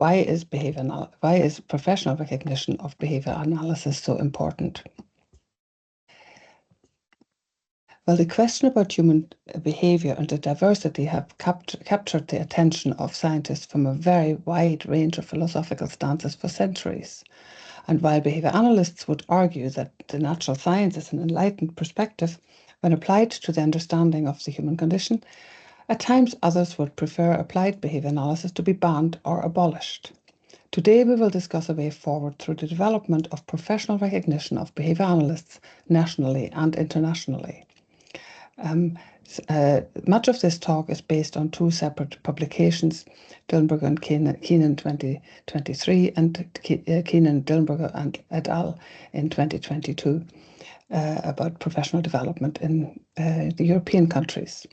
why is professional recognition of behavior analysis so important? Well, the question about human behavior and the diversity have captured the attention of scientists from a very wide range of philosophical stances for centuries. And while behavior analysts would argue that the natural science is an enlightened perspective when applied to the understanding of the human condition, at times others would prefer applied behavior analysis to be banned or abolished. Today we will discuss a way forward through the development of professional recognition of behavior analysts nationally and internationally. Much of this talk is based on two separate publications, Dillenburger and Keenan 2023 and Keenan, Dillenburger and et al. In 2022 about professional development in the European countries.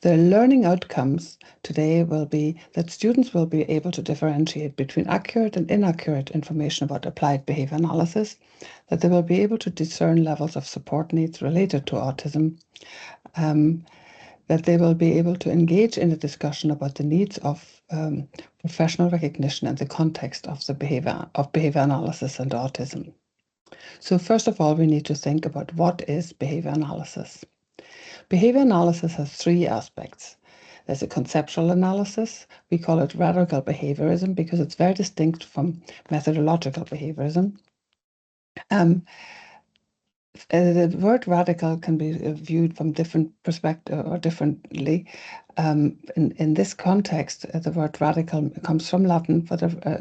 The learning outcomes today will be that students will be able to differentiate between accurate and inaccurate information about applied behavior analysis, that they will be able to discern levels of support needs related to autism, that they will be able to engage in a discussion about the needs of professional recognition in the context of the behavior analysis and autism. So first of all, we need to think about what is behavior analysis. Behavior analysis has three aspects. There's a conceptual analysis. We call it radical behaviorism because it's very distinct from methodological behaviorism. The word radical can be viewed from different perspectives or differently. In this context, the word radical comes from Latin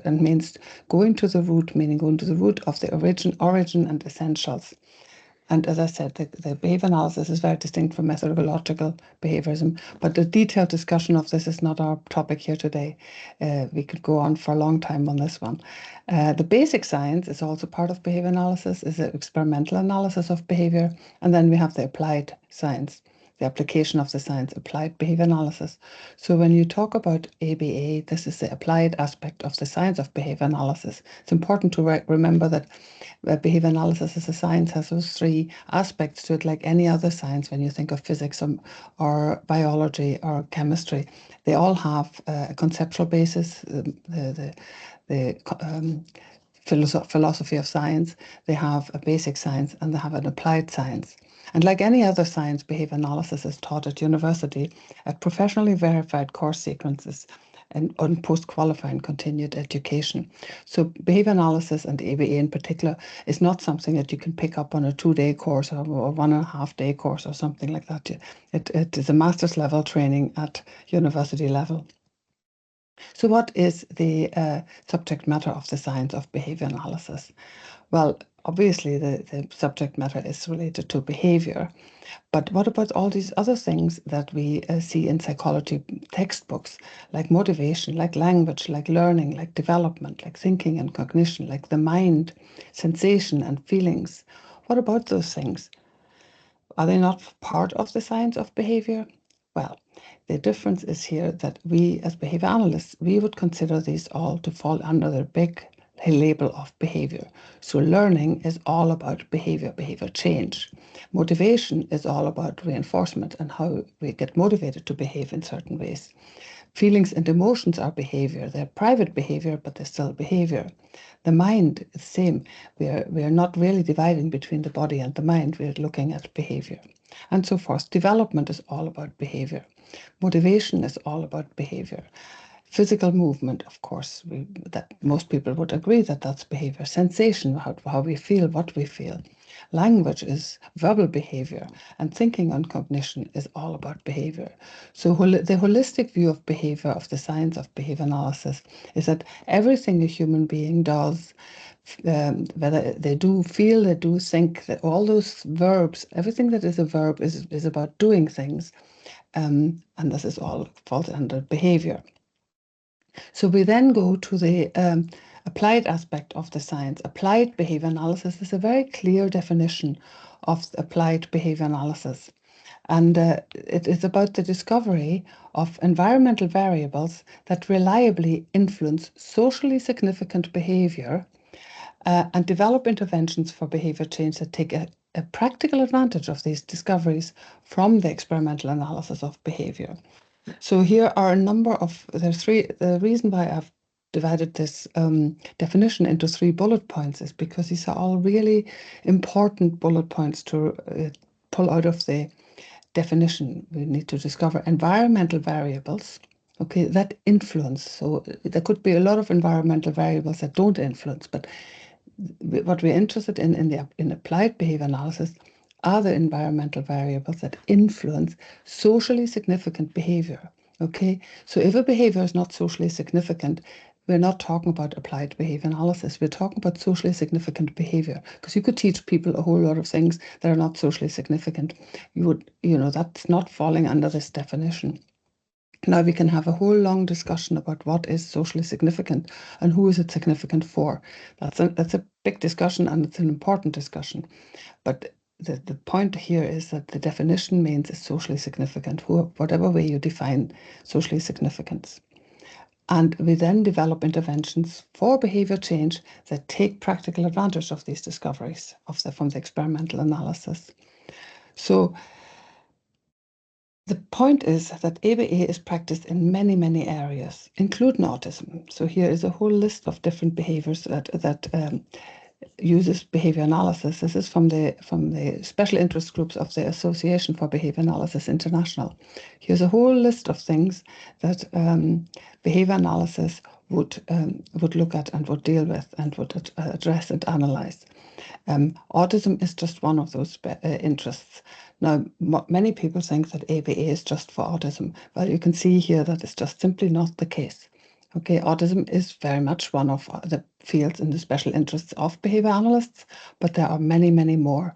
and means going to the root, meaning going to the root of the origin and essentials. And as I said, the behavior analysis is very distinct from methodological behaviorism, but the detailed discussion of this is not our topic here today. We could go on for a long time on this one. The basic science is also part of behavior analysis, is the experimental analysis of behavior, and then we have the applied science, the application of the science, applied behavior analysis. So when you talk about ABA, this is the applied aspect of the science of behavior analysis. It's important to remember that behavior analysis as a science has those three aspects to it, like any other science. When you think of physics or biology or chemistry, they all have a conceptual basis, the philosophy of science, they have a basic science, and they have an applied science. And like any other science, behavior analysis is taught at university at professionally verified course sequences and on post-qualifying continued education. So behavior analysis and ABA in particular is not something that you can pick up on a 2-day course or a 1.5-day course or something like that. It is a master's level training at university level. So what is the subject matter of the science of behavior analysis? Well, obviously the subject matter is related to behavior, but what about all these other things that we see in psychology textbooks, like motivation, like language, like learning, like development, like thinking and cognition, like the mind, sensation and feelings? What about those things? Are they not part of the science of behavior? Well, the difference is here that we as behavior analysts, we would consider these all to fall under the big label of behavior. So learning is all about behavior change. Motivation is all about reinforcement and how we get motivated to behave in certain ways. Feelings and emotions are behavior. They're private behavior, but they're still behavior. The mind is the same. We are not really dividing between the body and the mind. We're looking at behavior and so forth. Development is all about behavior. Motivation is all about behavior. Physical movement, of course, that most people would agree that that's behavior. Sensation, how we feel, what we feel. Language is verbal behavior, and thinking and cognition is all about behavior. So the holistic view of behavior, of the science of behavior analysis, is that everything a human being does, whether they do feel, they do think, that all those verbs, everything that is a verb is about doing things, and this is all falls under behavior. So we then go to the applied aspect of the science. Applied behavior analysis is a very clear definition of applied behavior analysis. And it is about the discovery of environmental variables that reliably influence socially significant behavior and develop interventions for behavior change that take a practical advantage of these discoveries from the experimental analysis of behavior. So here are a number of, the reason why I've divided this definition into 3 bullet points is because these are all really important bullet points to pull out of the definition. We need to discover environmental variables, okay, that influence. So there could be a lot of environmental variables that don't influence, but what we're interested in applied behavior analysis are the environmental variables that influence socially significant behavior. Okay, so if a behavior is not socially significant, we're not talking about applied behavior analysis. We're talking about socially significant behavior, because you could teach people a whole lot of things that are not socially significant. That's not falling under this definition. Now we can have a whole long discussion about what is socially significant and who is it significant for. That's a big discussion, and it's an important discussion. But the point here is that the definition means it's socially significant, whatever way you define socially significance. And we then develop interventions for behavior change that take practical advantage of these discoveries from the experimental analysis. So the point is that ABA is practiced in many, many areas, including autism. So here is a whole list of different behaviors that uses behavior analysis. This is from the special interest groups of the Association for Behavior Analysis International. Here's a whole list of things that behavior analysis would look at and would deal with and would address and analyze. Autism is just one of those interests. Now, many people think that ABA is just for autism. Well, you can see here that it's just simply not the case. Okay, autism is very much one of the fields in the special interests of behavior analysts, but there are many, many more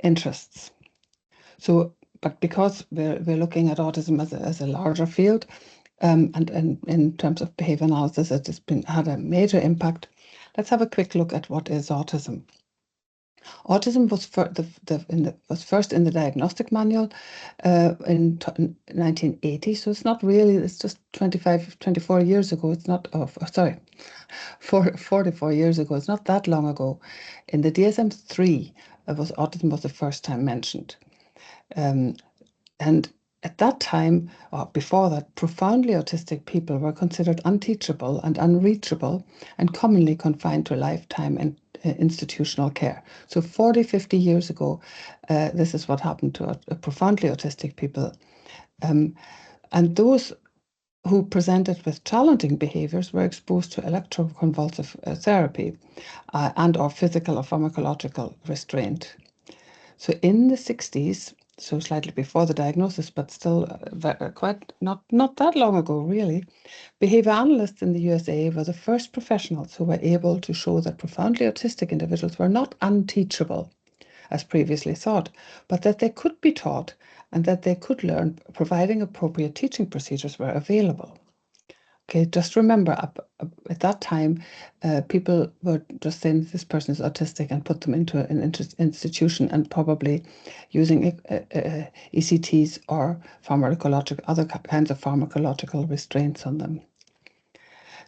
interests. So, but because we're looking at autism as a larger field, and in terms of behavior analysis, it has had a major impact. Let's have a quick look at what is autism. Autism was first in the diagnostic manual in 1980, so it's just 24 years ago. It's not, 44 years ago. It's not that long ago. In the DSM-3, autism was the first time mentioned. And at that time, or before that, profoundly autistic people were considered unteachable and unreachable and commonly confined to lifetime and institutional care. So 40, 50 years ago, this is what happened to profoundly autistic people. And those who presented with challenging behaviors were exposed to electroconvulsive therapy and or physical or pharmacological restraint. So in the 60s, so slightly before the diagnosis, but still quite not that long ago, really, behavior analysts in the USA were the first professionals who were able to show that profoundly autistic individuals were not unteachable, as previously thought, but that they could be taught and that they could learn, providing appropriate teaching procedures were available. Okay, just remember, at that time, people were just saying this person is autistic and put them into an institution and probably using ECTs or other kinds of pharmacological restraints on them.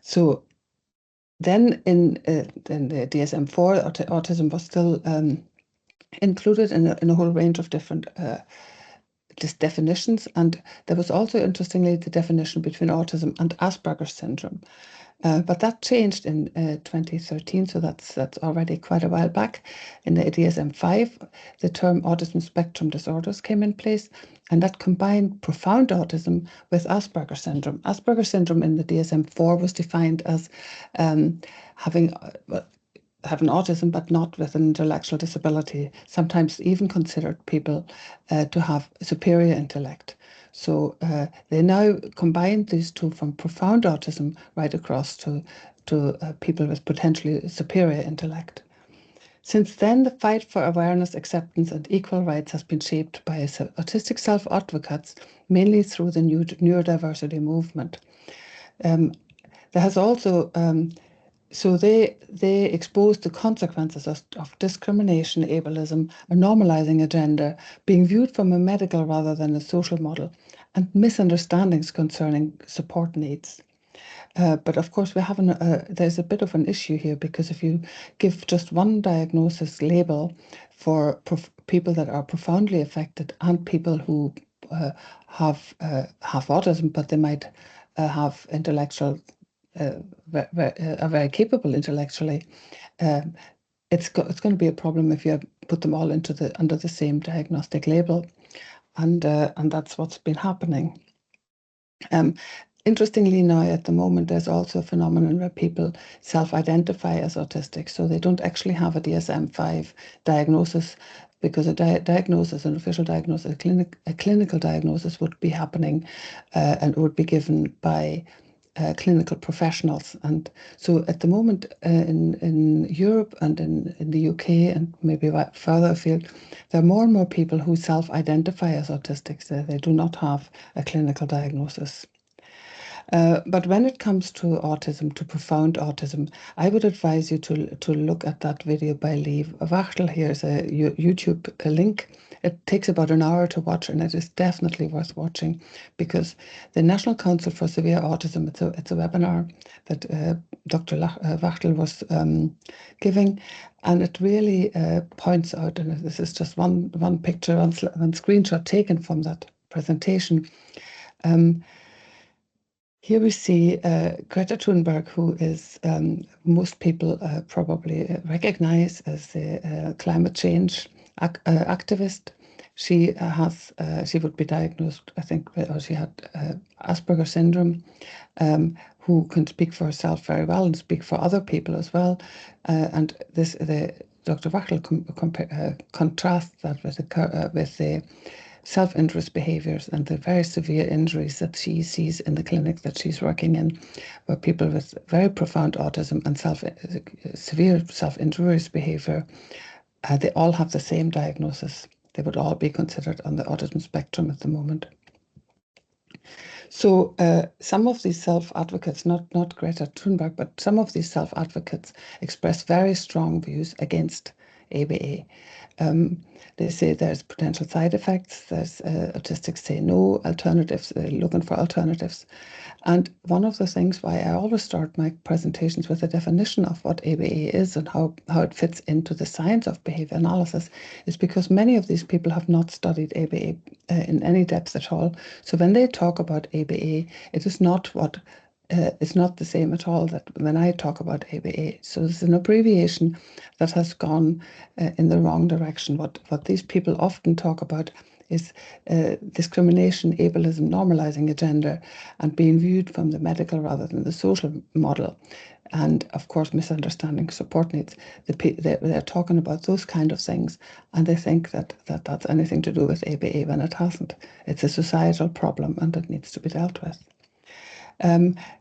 So then in the DSM-4, autism was still included in a whole range of different definitions, and there was also, interestingly, the definition between autism and Asperger's syndrome. But that changed in 2013, so that's already quite a while back. In the DSM-5, the term autism spectrum disorders came in place, and that combined profound autism with Asperger's syndrome. Asperger's syndrome in the DSM-4 was defined as having autism, but not with an intellectual disability, sometimes even considered people to have superior intellect. So they now combine these two, from profound autism right across to people with potentially superior intellect. Since then, the fight for awareness, acceptance, and equal rights has been shaped by autistic self-advocates, mainly through the neurodiversity movement. There has also So they exposed the consequences of discrimination, ableism, a normalizing agenda, being viewed from a medical rather than a social model, and misunderstandings concerning support needs. But of course, there's a bit of an issue here, because if you give just one diagnosis label for people that are profoundly affected and people who have autism, but they might have intellectual are very capable intellectually, it's going to be a problem if you put them all under the same diagnostic label, and that's what's been happening. Interestingly, now at the moment, there's also a phenomenon where people self-identify as autistic, so they don't actually have a DSM-5 diagnosis, because a diagnosis, an official diagnosis, a clinical diagnosis would be happening and would be given by clinical professionals. And so at the moment in Europe and in the UK and maybe further afield, there are more and more people who self-identify as autistic. They do not have a clinical diagnosis. But when it comes to autism, to profound autism, I would advise you to look at that video by Lee Wachtel. Here's a YouTube link. It takes about an hour to watch, and it is definitely worth watching, because the National Council for Severe Autism, it's a webinar that Dr. Wachtel was giving, and it really points out, and this is just one picture, one screenshot taken from that presentation. Here we see Greta Thunberg, who is most people probably recognize as a climate change activist. She she would be diagnosed, I think, or she had Asperger syndrome, who can speak for herself very well and speak for other people as well. And Dr. Wachtel contrasts that with the self-interest behaviors and the very severe injuries that she sees in the clinic that she's working in, where people with very profound autism and severe self-injurious behavior, they all have the same diagnosis. They would all be considered on the autism spectrum at the moment. So some of these self-advocates, not Greta Thunberg, but some of these self-advocates express very strong views against ABA. They say there's potential side effects, there's autistics say no, alternatives, they're looking for alternatives. And one of the things why I always start my presentations with a definition of what ABA is and how it fits into the science of behavior analysis is because many of these people have not studied ABA in any depth at all. So when they talk about ABA, it is not it's not the same at all that when I talk about ABA. So it's an abbreviation that has gone in the wrong direction. What these people often talk about is discrimination, ableism, normalizing a gender, and being viewed from the medical rather than the social model. And of course, misunderstanding support needs. They're talking about those kind of things, and they think that that's anything to do with ABA when it hasn't. It's a societal problem and it needs to be dealt with.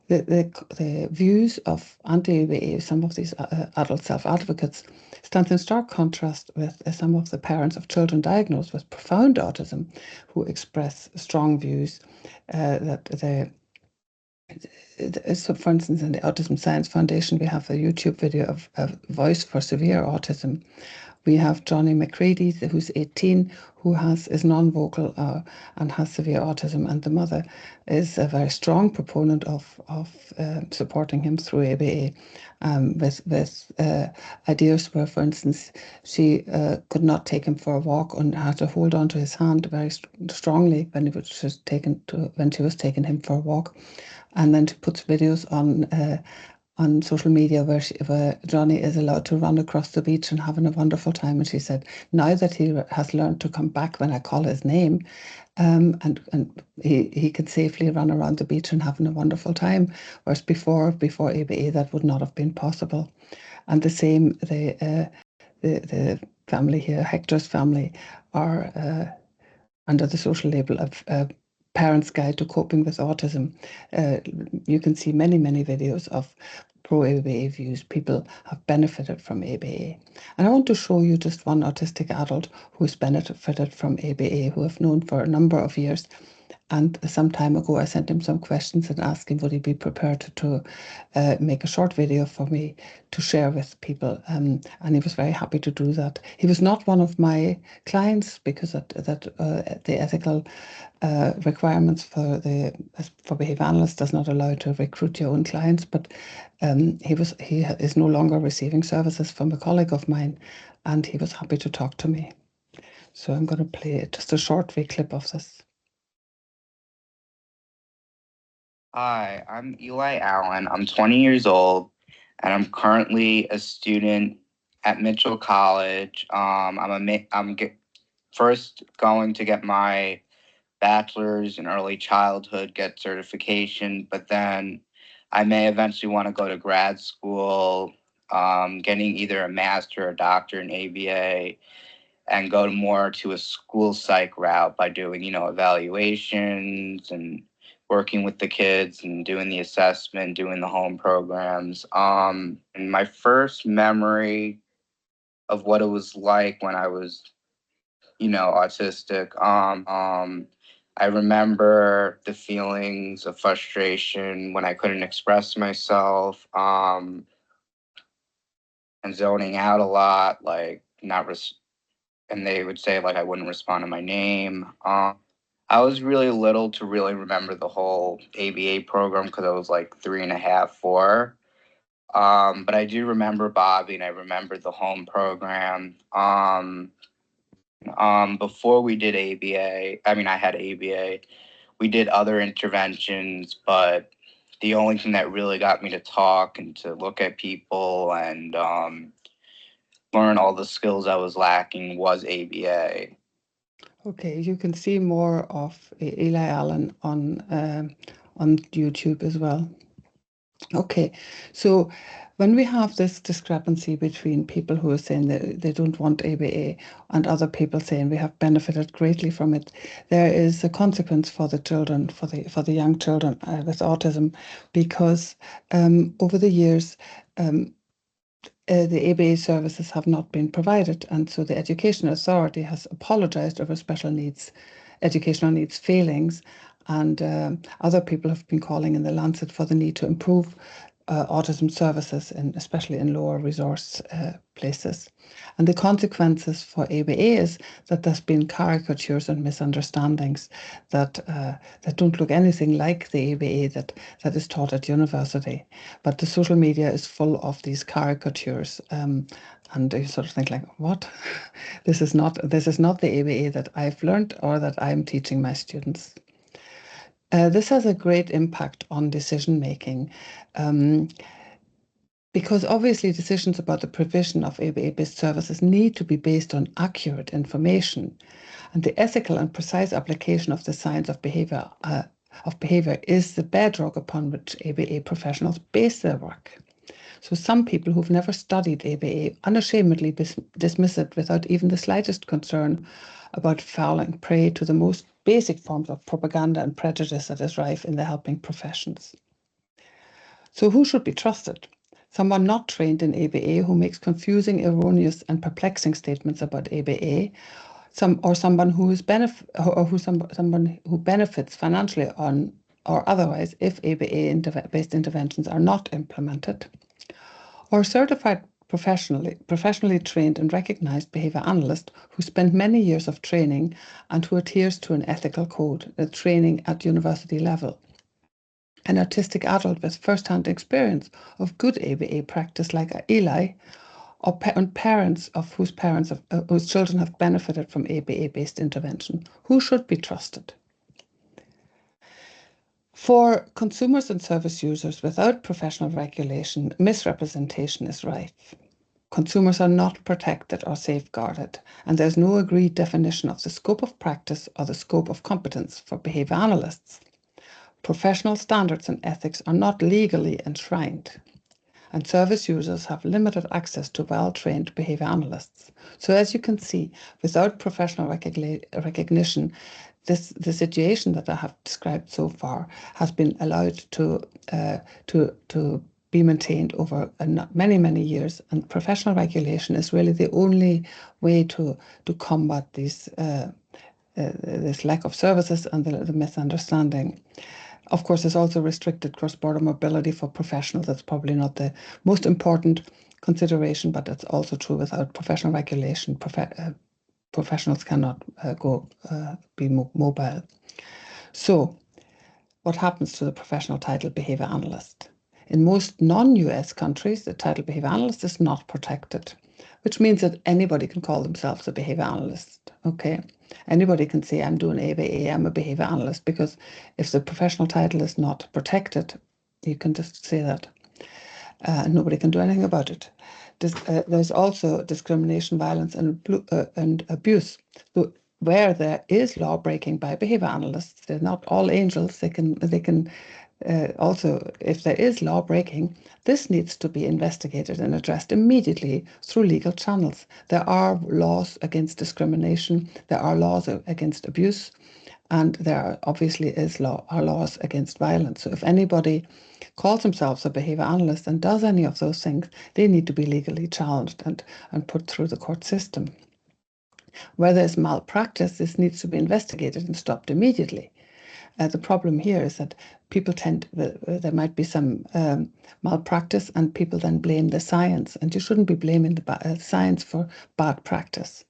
The views of anti-ABA, some of these adult self-advocates, stand in stark contrast with some of the parents of children diagnosed with profound autism who express strong views so for instance, in the Autism Science Foundation, we have a YouTube video of Voice for Severe Autism. We have Johnny McCready, who's 18, who is non-vocal and has severe autism, and the mother is a very strong proponent of supporting him through ABA, with ideas where, for instance, she could not take him for a walk and had to hold on to his hand very strongly when she was taking him for a walk, and then she puts videos on social media where Johnny is allowed to run across the beach and having a wonderful time. And she said, now that he has learned to come back when I call his name, and he can safely run around the beach and having a wonderful time, whereas before ABA that would not have been possible. And the same, the family here, Hector's family, are under the social label of Parents' Guide to Coping with Autism. You can see many videos of pro-ABA views. People have benefited from ABA. And I want to show you just one autistic adult who has benefited from ABA, who I've known for a number of years. And some time ago, I sent him some questions and asked him would he be prepared to make a short video for me to share with people. And he was very happy to do that. He was not one of my clients because the ethical requirements for behavior analysts does not allow to recruit your own clients. But he is no longer receiving services from a colleague of mine, and he was happy to talk to me. So I'm going to play just a short wee clip of this. Hi, I'm Eli Allen. I'm 20 years old, and I'm currently a student at Mitchell College. First going to get my bachelor's in early childhood, get certification, but then I may eventually want to go to grad school, getting either a master or doctor in ABA, and go more to a school psych route by doing, evaluations and working with the kids and doing the assessment, doing the home programs. And my first memory of what it was like when I was, autistic, I remember the feelings of frustration when I couldn't express myself, and zoning out a lot, like not and they would say like I wouldn't respond to my name. I was really little to really remember the whole ABA program because I was like 3.5, 4. But I do remember Bobby and I remember the home program. Before we did ABA, I mean, I had ABA. We did other interventions, but the only thing that really got me to talk and to look at people and learn all the skills I was lacking was ABA. Okay, you can see more of Eli Allen on YouTube as well. Okay, so when we have this discrepancy between people who are saying that they don't want ABA and other people saying we have benefited greatly from it, there is a consequence for the children, for the young children with autism, because over the years the ABA services have not been provided, and so the Education Authority has apologised over special needs, educational needs failings, and other people have been calling in the Lancet for the need to improve autism services, especially in lower resource places. And the consequences for ABA is that there's been caricatures and misunderstandings that don't look anything like the ABA that is taught at university. But the social media is full of these caricatures. And you sort of think like, what? This is not the ABA that I've learned or that I'm teaching my students. This has a great impact on decision making. Because obviously decisions about the provision of ABA-based services need to be based on accurate information, and the ethical and precise application of the science of behavior is the bedrock upon which ABA professionals base their work. So some people who've never studied ABA unashamedly dismiss it without even the slightest concern about falling prey to the most basic forms of propaganda and prejudice that is rife in the helping professions. So who should be trusted? Someone not trained in ABA who makes confusing, erroneous, and perplexing statements about ABA, someone who is someone who benefits financially on or otherwise if ABA-based interventions are not implemented, or certified professionally trained and recognized behavior analyst who spent many years of training and who adheres to an ethical code, the training at university level. An autistic adult with first-hand experience of good ABA practice like Eli, or parents of whose children have benefited from ABA-based intervention, who should be trusted. For consumers and service users without professional regulation, misrepresentation is rife. Consumers are not protected or safeguarded, and there's no agreed definition of the scope of practice or the scope of competence for behavior analysts. Professional standards and ethics are not legally enshrined, and service users have limited access to well-trained behavior analysts. So as you can see, without professional recognition, the situation that I have described so far has been allowed to be maintained over many years, and professional regulation is really the only way to combat this lack of services and the misunderstanding. Of course, there's also restricted cross-border mobility for professionals. That's probably not the most important consideration, but that's also true without professional regulation. Professionals cannot be mobile. So, what happens to the professional title behavior analyst? In most non-US countries, the title behavior analyst is not protected, which means that anybody can call themselves a behavior analyst. Okay. Anybody can say, I'm doing ABA, I'm a behavior analyst, because if the professional title is not protected, you can just say that. Nobody can do anything about it. There's also discrimination, violence, and abuse. So where there is law breaking by behavior analysts, they're not all angels. They can also, if there is law breaking, this needs to be investigated and addressed immediately through legal channels. There are laws against discrimination. There are laws against abuse. And there obviously are laws against violence. So if anybody calls themselves a behavior analyst and does any of those things, they need to be legally challenged and put through the court system. Where there's malpractice, this needs to be investigated and stopped immediately. The problem here is that people there might be some malpractice, and people then blame the science, and you shouldn't be blaming the science for bad practice.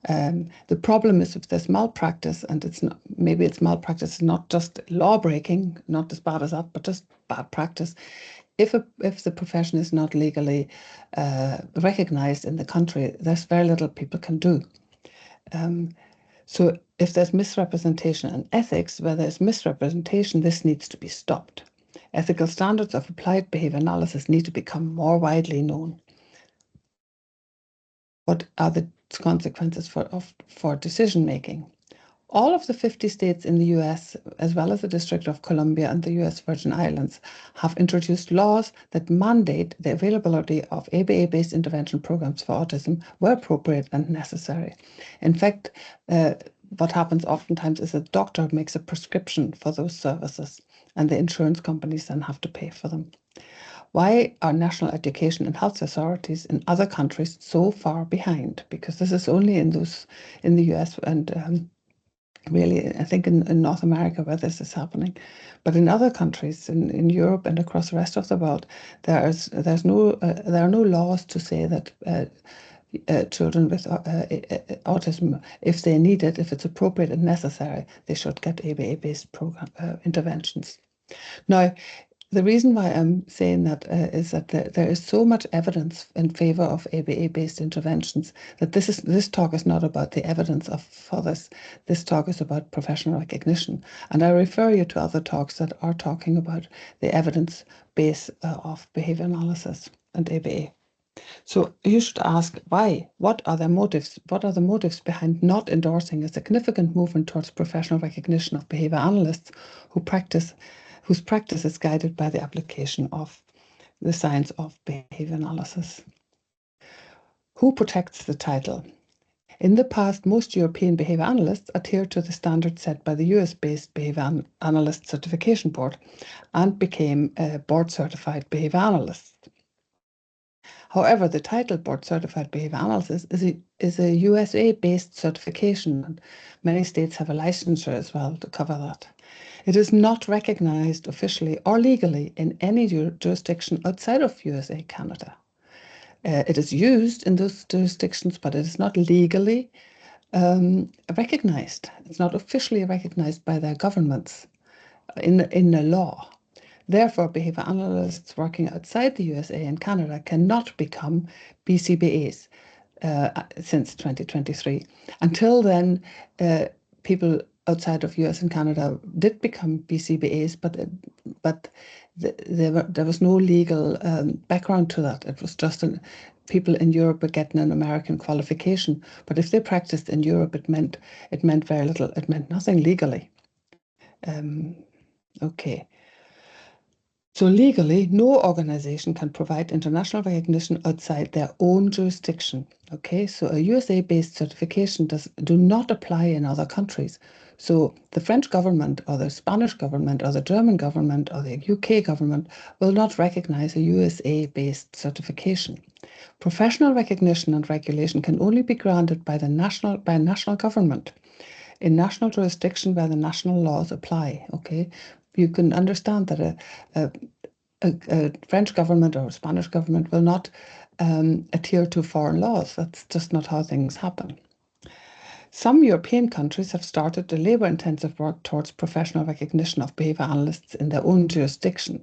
The problem is if there's malpractice, and maybe it's malpractice, not just law breaking, not as bad as that, but just bad practice. If the profession is not legally recognized in the country, there's very little people can do. So if there's misrepresentation and ethics, where there's misrepresentation, this needs to be stopped. Ethical standards of applied behavior analysis need to become more widely known. What are the consequences for decision making? All of the 50 states in the US, as well as the District of Columbia and the US Virgin Islands, have introduced laws that mandate the availability of ABA-based intervention programs for autism where appropriate and necessary. In fact, what happens oftentimes is a doctor makes a prescription for those services, and the insurance companies then have to pay for them. Why are national education and health authorities in other countries so far behind? Because this is only in the US and really, I think in North America where this is happening. But in other countries, in Europe and across the rest of the world, there are no laws to say that children with autism, if they need it, if it's appropriate and necessary, they should get ABA-based program interventions. Now, the reason why I'm saying that is that there is so much evidence in favor of ABA-based interventions that this talk is not about the evidence for this. This talk is about professional recognition. And I refer you to other talks that are talking about the evidence base of behavior analysis and ABA. So you should ask why. What are the motives? What are the motives behind not endorsing a significant movement towards professional recognition of behavior analysts whose practice is guided by the application of the science of behavior analysis? Who protects the title? In the past, most European behavior analysts adhered to the standards set by the US-based Behavior Analyst Certification Board and became board-certified behavior analysts. However, the title Board Certified Behavior Analysis is a USA-based certification, and many states have a licensure as well to cover that. It is not recognized officially or legally in any jurisdiction outside of USA, Canada. It is used in those jurisdictions, but it is not legally recognized. It's not officially recognized by their governments in the law. Therefore, behavior analysts working outside the USA and Canada cannot become BCBAs since 2023. Until then, people outside of US and Canada did become BCBAs, but there was no legal background to that. It was just people in Europe were getting an American qualification. But if they practiced in Europe, it meant very little. It meant nothing legally. Okay. So legally, no organization can provide international recognition outside their own jurisdiction. Okay, so a USA-based certification do not apply in other countries. So the French government or the Spanish government or the German government or the UK government will not recognize a USA-based certification. Professional recognition and regulation can only be granted by a national government in national jurisdiction where the national laws apply. Okay, you can understand that a French government or a Spanish government will not adhere to foreign laws. That's just not how things happen. Some European countries have started the labor-intensive work towards professional recognition of behavior analysts in their own jurisdiction.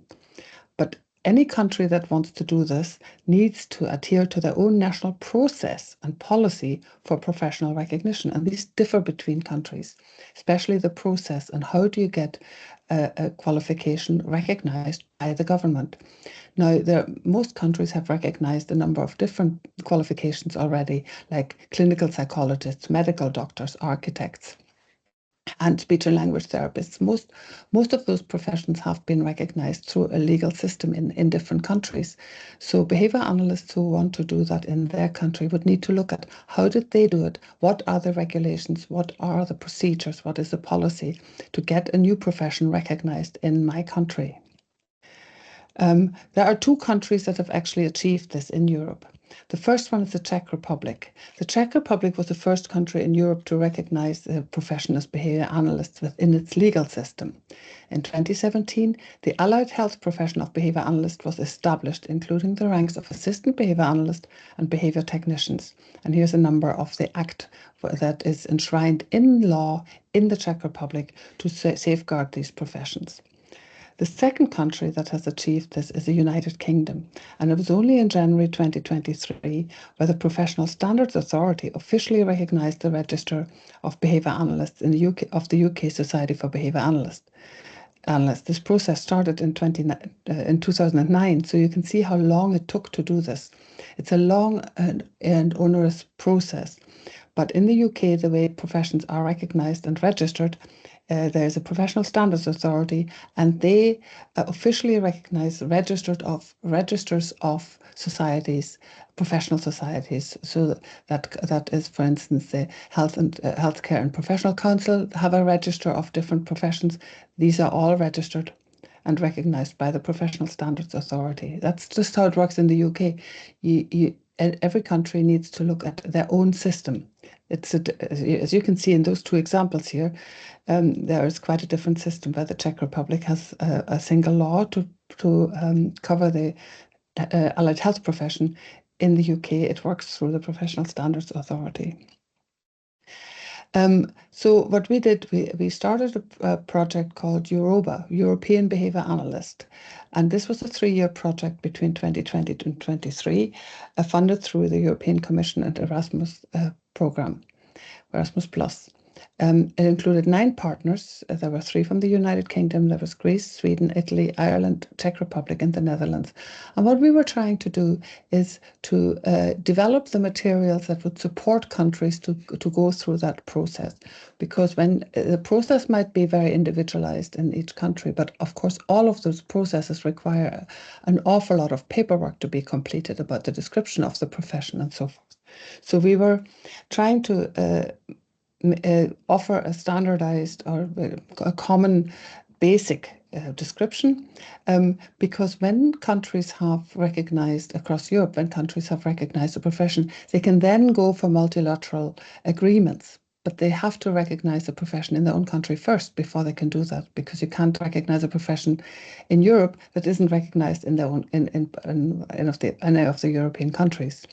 But Any country that wants to do this needs to adhere to their own national process and policy for professional recognition. And these differ between countries, especially the process and how do you get a qualification recognized by the government. Now, most countries have recognized a number of different qualifications already, like clinical psychologists, medical doctors, architects, and speech and language therapists. Most of those professions have been recognized through a legal system in different countries. So behavior analysts who want to do that in their country would need to look at how did they do it, what are the regulations, what are the procedures, what is the policy to get a new profession recognized in my country. There are two countries that have actually achieved this in Europe. The first one is the Czech Republic. The Czech Republic was the first country in Europe to recognize the profession as behavior analysts within its legal system. In 2017, the allied health profession of behavior analyst was established, including the ranks of assistant behavior analyst and behavior technicians. And here's a number of the act that is enshrined in law in the Czech Republic to safeguard these professions. The second country that has achieved this is the United Kingdom, and it was only in January 2023 where the Professional Standards Authority officially recognised the Register of Behaviour Analysts in the UK Society for Behaviour Analysts. This process started in 2009, so you can see how long it took to do this. It's a long and onerous process. But in the UK, the way professions are recognised and registered, there's a Professional Standards Authority, and they officially recognise registers of societies, professional societies. So that is, for instance, the Healthcare and Professional Council have a register of different professions. These are all registered and recognised by the Professional Standards Authority. That's just how it works in the UK. Every country needs to look at their own system. As you can see in those two examples here, there is quite a different system where the Czech Republic has a single law to cover the allied health profession. In the UK, it works through the Professional Standards Authority. So what we did, we started a project called Euroba, European Behavior Analyst. And this was a 3-year project between 2020 and 2023, funded through the European Commission and Erasmus program, Erasmus Plus. It included 9 partners. There were 3 from the United Kingdom. There was Greece, Sweden, Italy, Ireland, Czech Republic, and the Netherlands. And what we were trying to do is to develop the materials that would support countries to go through that process. Because when the process might be very individualized in each country, but of course, all of those processes require an awful lot of paperwork to be completed about the description of the profession and so forth. So we were trying to offer a standardized or a common basic description, because when countries have recognized across Europe, when countries have recognized a profession, they can then go for multilateral agreements. But they have to recognize the profession in their own country first before they can do that, because you can't recognize a profession in Europe that isn't recognized in their own in any of the European countries.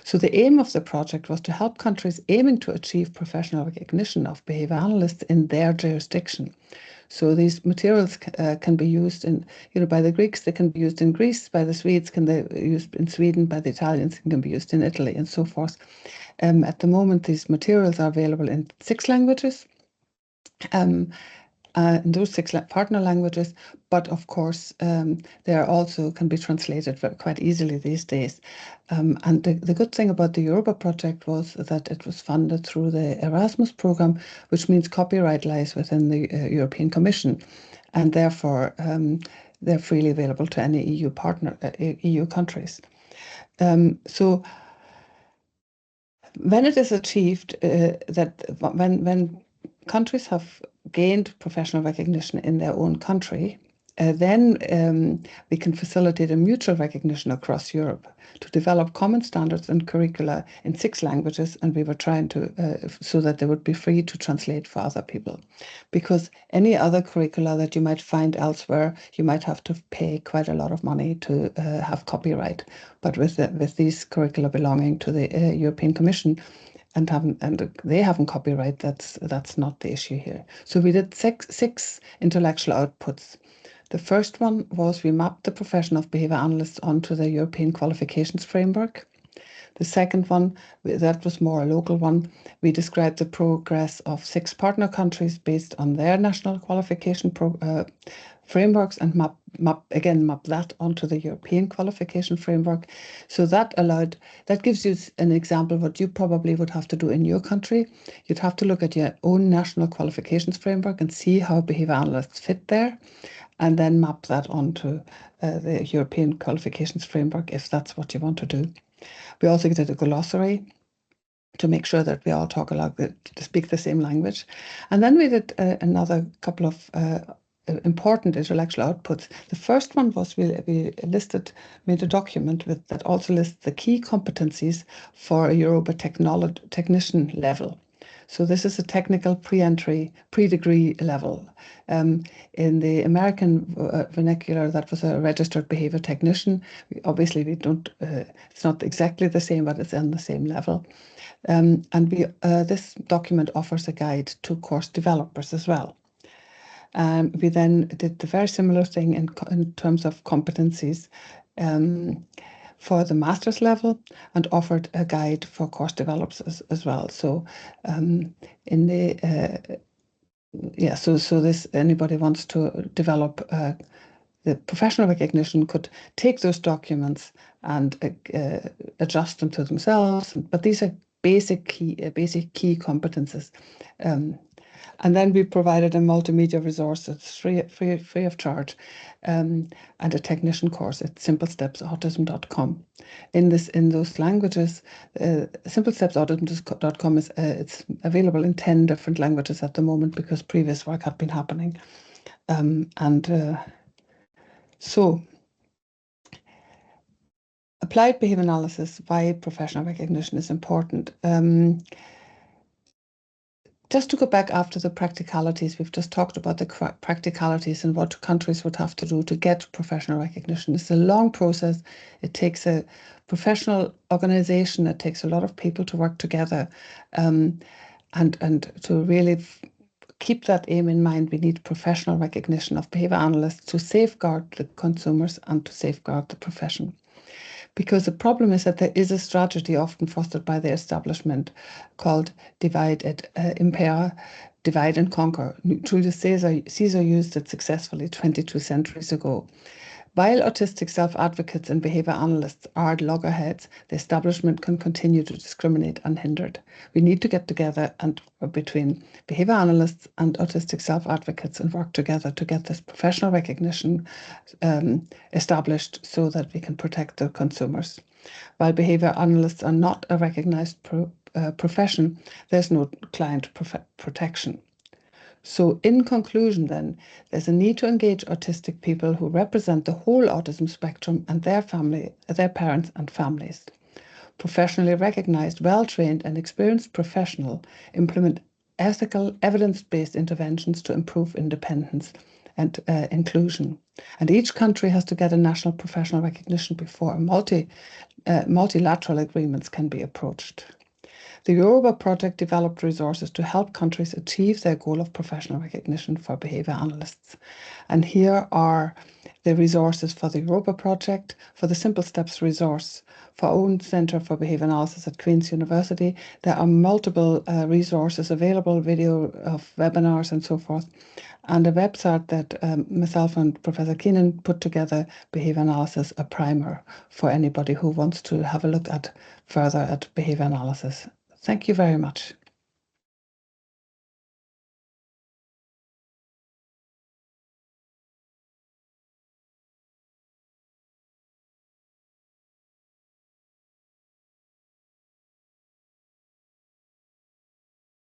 So the aim of the project was to help countries aiming to achieve professional recognition of behavior analysts in their jurisdiction. So these materials can be used by the Greeks, they can be used in Greece, by the Swedes, can be used in Sweden, by the Italians, can be used in Italy, and so forth. At the moment, these materials are available in 6 languages. In those 6 partner languages, but of course they are also can be translated quite easily these days. And the good thing about the Europa project was that it was funded through the Erasmus program, which means copyright lies within the European Commission, and therefore they're freely available to any EU countries. So when it is achieved that when countries have gained professional recognition in their own country, then we can facilitate a mutual recognition across Europe to develop common standards and curricula in 6 languages, and we were trying to so that they would be free to translate for other people. Because any other curricula that you might find elsewhere, you might have to pay quite a lot of money to have copyright. But with these curricula belonging to the European Commission, and they haven't copyright, that's not the issue here. So we did six intellectual outputs. The first one was we mapped the profession of behaviour analysts onto the European qualifications framework. The second one, that was more a local one, we described the progress of 6 partner countries based on their national qualification frameworks and map that onto the European qualification framework. So that gives you an example of what you probably would have to do in your country. You'd have to look at your own national qualifications framework and see how behaviour analysts fit there, and then map that onto the European qualifications framework if that's what you want to do. We also did a glossary to make sure that we all to speak the same language. And then we did another couple of important intellectual outputs. The first one was we made a document that also lists the key competencies for a Europa technician level. So this is a technical pre-degree level. In the American vernacular, that was a registered behavior technician. Obviously, we don't. It's not exactly the same, but it's on the same level. And this document offers a guide to course developers as well. We then did the very similar thing in terms of competencies for the master's level, and offered a guide for course developers as well. So so this, anybody wants to develop the professional recognition could take those documents and adjust them to themselves. But these are basic key competences. And then we provided a multimedia resource that's free of charge, and a technician course at simplestepsautism.com. In those languages, simplestepsautism.com is it's available in 10 different languages at the moment because previous work had been happening, so applied behavior analysis, why professional recognition is important. Just to go back after the practicalities, we've just talked about the practicalities and what countries would have to do to get professional recognition. It's a long process. It takes a professional organization. It takes a lot of people to work together. And to really keep that aim in mind, we need professional recognition of behavior analysts to safeguard the consumers and to safeguard the profession. Because the problem is that there is a strategy often fostered by the establishment called divide and conquer. Julius Caesar used it successfully 22 centuries ago. While autistic self-advocates and behavior analysts are at loggerheads, the establishment can continue to discriminate unhindered. We need to get together between behavior analysts and autistic self-advocates and work together to get this professional recognition established so that we can protect the consumers. While behavior analysts are not a recognized profession, there's no client protection. So in conclusion then, there's a need to engage autistic people who represent the whole autism spectrum and their parents and families. Professionally recognized, well-trained and experienced professionals implement ethical, evidence-based interventions to improve independence and inclusion. And each country has to get a national professional recognition before multilateral agreements can be approached. The Europa project developed resources to help countries achieve their goal of professional recognition for behavior analysts. And here are the resources for the Europa project, for the Simple Steps resource, for our own Centre for Behavior Analysis at Queen's University. There are multiple resources available, video of webinars and so forth, and a website that myself and Professor Keenan put together, Behavior Analysis, a primer for anybody who wants to have a look further at behavior analysis. Thank you very much.